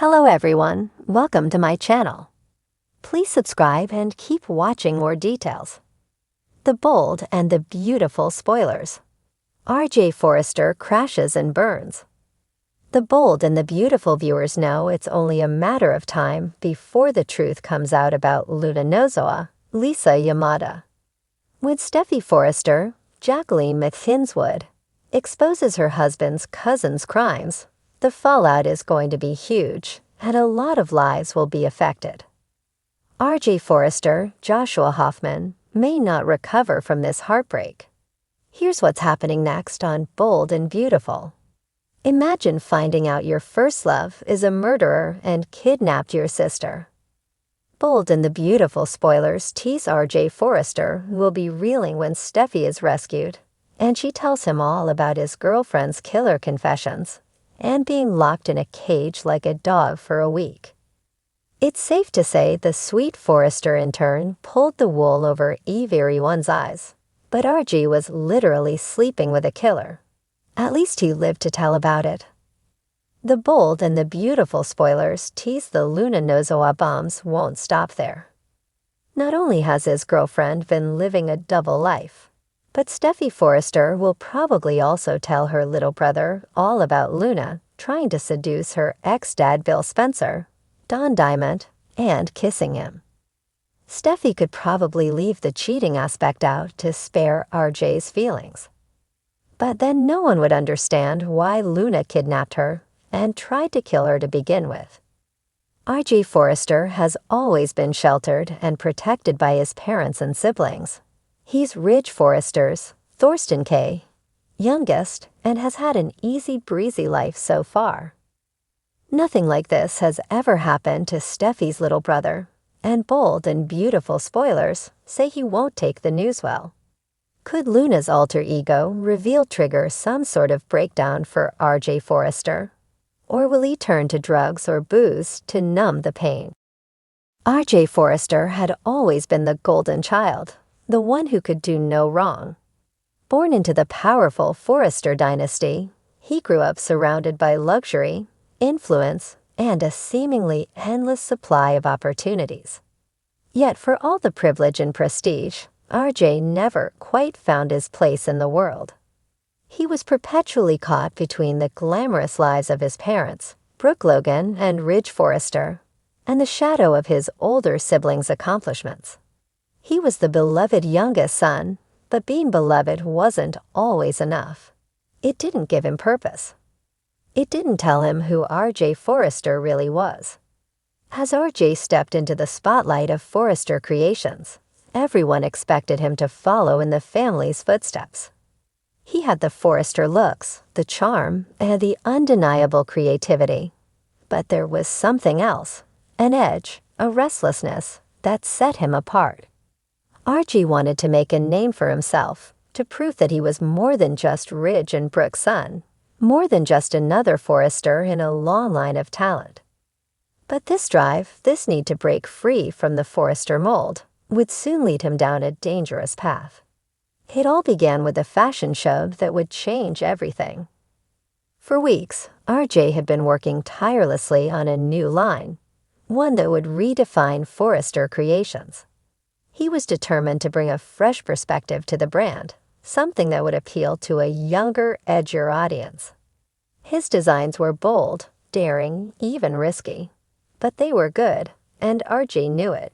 Hello everyone, welcome to my channel. Please subscribe and keep watching more details. The bold and the beautiful spoilers. R.J. Forrester crashes and burns. The bold and the beautiful viewers know it's only a matter of time before the truth comes out about Luna Nozoa, Lisa Yamada. With Steffi Forrester, Jacqueline McFinswood exposes her husband's cousin's crimes. The fallout is going to be huge, and a lot of lives will be affected. R.J. Forrester, Joshua Hoffman, may not recover from this heartbreak. Here's what's happening next on Bold and Beautiful. Imagine finding out your first love is a murderer and kidnapped your sister. Bold and the Beautiful spoilers tease R.J. Forrester will be reeling when Steffi is rescued, and she tells him all about his girlfriend's killer confessions and being locked in a cage like a dog for a week. It's safe to say the sweet Forrester in turn pulled the wool over everyone's eyes, but RG was literally sleeping with a killer. At least he lived to tell about it. The Bold and the Beautiful spoilers tease the Luna Nozoa bombs won't stop there. Not only has his girlfriend been living a double life, but Steffi Forrester will probably also tell her little brother all about Luna trying to seduce her ex-dad Bill Spencer, Don Diamond, and kissing him. Steffi could probably leave the cheating aspect out to spare RJ's feelings. But then no one would understand why Luna kidnapped her and tried to kill her to begin with. RJ Forrester has always been sheltered and protected by his parents and siblings. He's Ridge Forrester's, Thorsten K., youngest, and has had an easy breezy life so far. Nothing like this has ever happened to Steffi's little brother, and Bold and Beautiful spoilers say he won't take the news well. Could Luna's alter ego reveal trigger some sort of breakdown for R.J. Forrester? Or will he turn to drugs or booze to numb the pain? R.J. Forrester had always been the golden child, the one who could do no wrong. Born into the powerful Forrester dynasty, he grew up surrounded by luxury, influence, and a seemingly endless supply of opportunities. Yet for all the privilege and prestige, RJ never quite found his place in the world. He was perpetually caught between the glamorous lives of his parents, Brooke Logan and Ridge Forrester, and the shadow of his older siblings' accomplishments. He was the beloved youngest son, but being beloved wasn't always enough. It didn't give him purpose. It didn't tell him who R.J. Forrester really was. As R.J. stepped into the spotlight of Forrester Creations, everyone expected him to follow in the family's footsteps. He had the Forrester looks, the charm, and the undeniable creativity. But there was something else, an edge, a restlessness, that set him apart. RG wanted to make a name for himself, to prove that he was more than just Ridge and Brooke's son, more than just another Forrester in a long line of talent. But this drive, this need to break free from the Forrester mold, would soon lead him down a dangerous path. It all began with a fashion show that would change everything. For weeks, RJ had been working tirelessly on a new line, one that would redefine Forrester Creations. He was determined to bring a fresh perspective to the brand, something that would appeal to a younger, edgier audience. His designs were bold, daring, even risky. But they were good, and RJ knew it.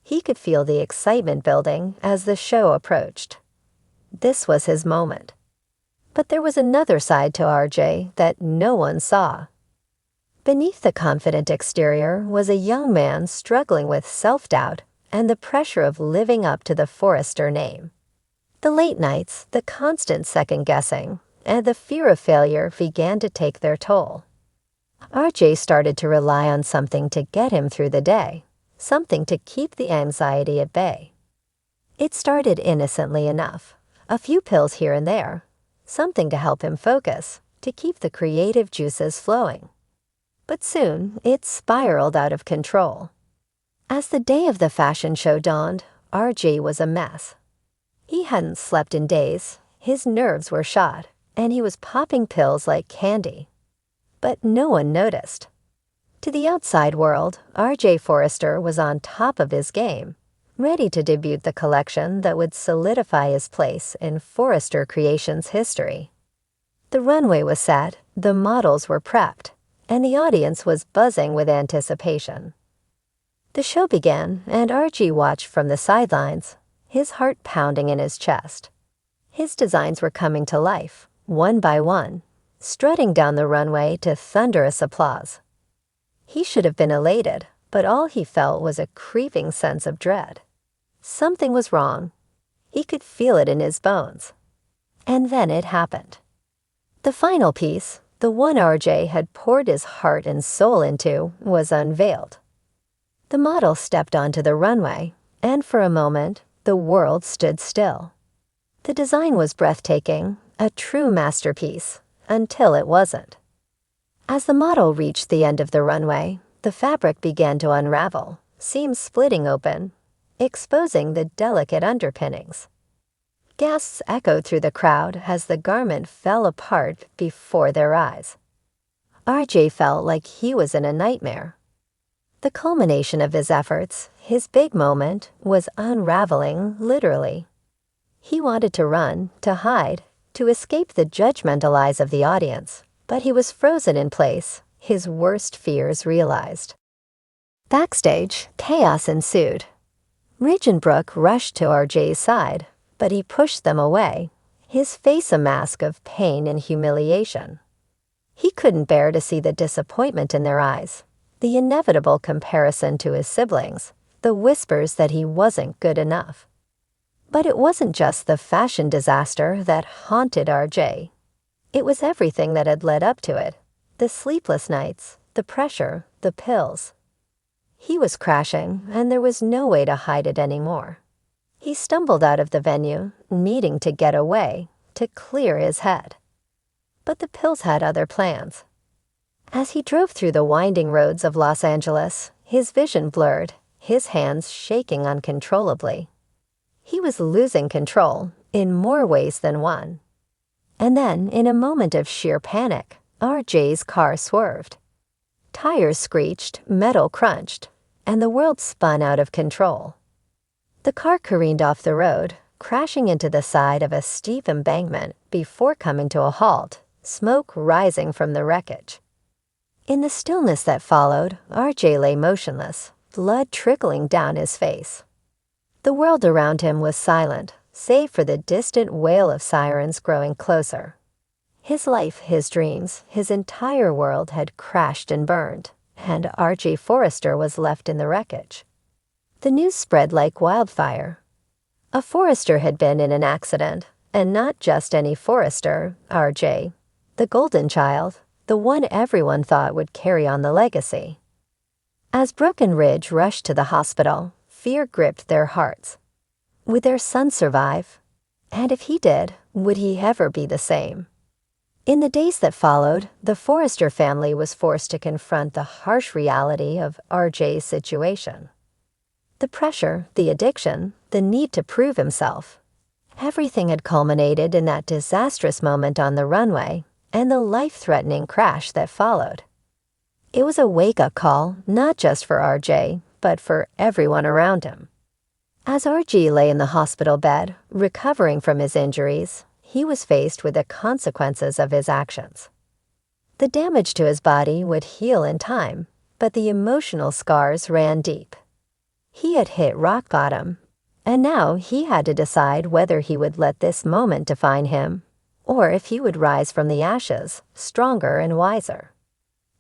He could feel the excitement building as the show approached. This was his moment. But there was another side to RJ that no one saw. Beneath the confident exterior was a young man struggling with self-doubt and the pressure of living up to the Forrester name. The late nights, the constant second-guessing, and the fear of failure began to take their toll. RJ started to rely on something to get him through the day, something to keep the anxiety at bay. It started innocently enough, a few pills here and there, something to help him focus, to keep the creative juices flowing. But soon, it spiraled out of control. As the day of the fashion show dawned, RJ was a mess. He hadn't slept in days, his nerves were shot, and he was popping pills like candy. But no one noticed. To the outside world, R.J. Forrester was on top of his game, ready to debut the collection that would solidify his place in Forrester Creations history. The runway was set, the models were prepped, and the audience was buzzing with anticipation. The show began, and Archie watched from the sidelines, his heart pounding in his chest. His designs were coming to life, one by one, strutting down the runway to thunderous applause. He should have been elated, but all he felt was a creeping sense of dread. Something was wrong. He could feel it in his bones. And then it happened. The final piece, the one RJ had poured his heart and soul into, was unveiled. The model stepped onto the runway, and for a moment, the world stood still. The design was breathtaking, a true masterpiece, until it wasn't. As the model reached the end of the runway, the fabric began to unravel, seams splitting open, exposing the delicate underpinnings. Gasps echoed through the crowd as the garment fell apart before their eyes. RJ felt like he was in a nightmare. The culmination of his efforts, his big moment, was unraveling, literally. He wanted to run, to hide, to escape the judgmental eyes of the audience, but he was frozen in place, his worst fears realized. Backstage, chaos ensued. Ridge and Brooke rushed to RJ's side, but he pushed them away, his face a mask of pain and humiliation. He couldn't bear to see the disappointment in their eyes, the inevitable comparison to his siblings, the whispers that he wasn't good enough. But it wasn't just the fashion disaster that haunted RJ. It was everything that had led up to it, the sleepless nights, the pressure, the pills. He was crashing, and there was no way to hide it anymore. He stumbled out of the venue, needing to get away, to clear his head. But the pills had other plans. As he drove through the winding roads of Los Angeles, his vision blurred, his hands shaking uncontrollably. He was losing control, in more ways than one. And then, in a moment of sheer panic, RJ's car swerved. Tires screeched, metal crunched, and the world spun out of control. The car careened off the road, crashing into the side of a steep embankment before coming to a halt, smoke rising from the wreckage. In the stillness that followed, RJ lay motionless, blood trickling down his face. The world around him was silent, save for the distant wail of sirens growing closer. His life, his dreams, his entire world had crashed and burned, and RJ Forrester was left in the wreckage. The news spread like wildfire. A Forrester had been in an accident, and not just any Forrester, RJ, the golden child, the one everyone thought would carry on the legacy. As Brooke and Ridge rushed to the hospital, fear gripped their hearts. Would their son survive? And if he did, would he ever be the same? In the days that followed, the Forrester family was forced to confront the harsh reality of RJ's situation. The pressure, the addiction, the need to prove himself. Everything had culminated in that disastrous moment on the runway and the life-threatening crash that followed. It was a wake-up call, not just for RJ, but for everyone around him. As RJ lay in the hospital bed, recovering from his injuries, he was faced with the consequences of his actions. The damage to his body would heal in time, but the emotional scars ran deep. He had hit rock bottom, and now he had to decide whether he would let this moment define him, or if he would rise from the ashes, stronger and wiser.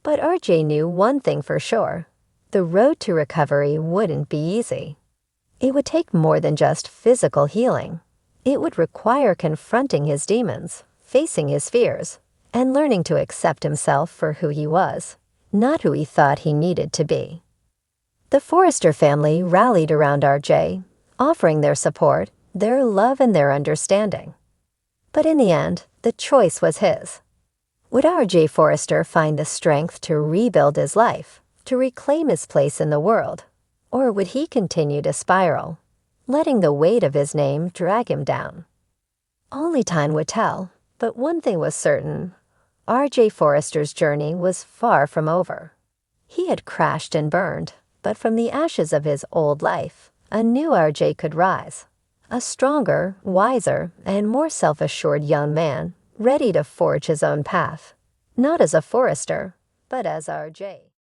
But RJ knew one thing for sure: the road to recovery wouldn't be easy. It would take more than just physical healing. It would require confronting his demons, facing his fears, and learning to accept himself for who he was, not who he thought he needed to be. The Forrester family rallied around RJ, offering their support, their love, and their understanding. But in the end, the choice was his. Would RJ Forrester find the strength to rebuild his life, to reclaim his place in the world, or would he continue to spiral, letting the weight of his name drag him down? Only time would tell, but one thing was certain: RJ Forrester's journey was far from over. He had crashed and burned, but from the ashes of his old life, a new RJ could rise. A stronger, wiser, and more self-assured young man, ready to forge his own path. Not as a Forrester, but as RJ.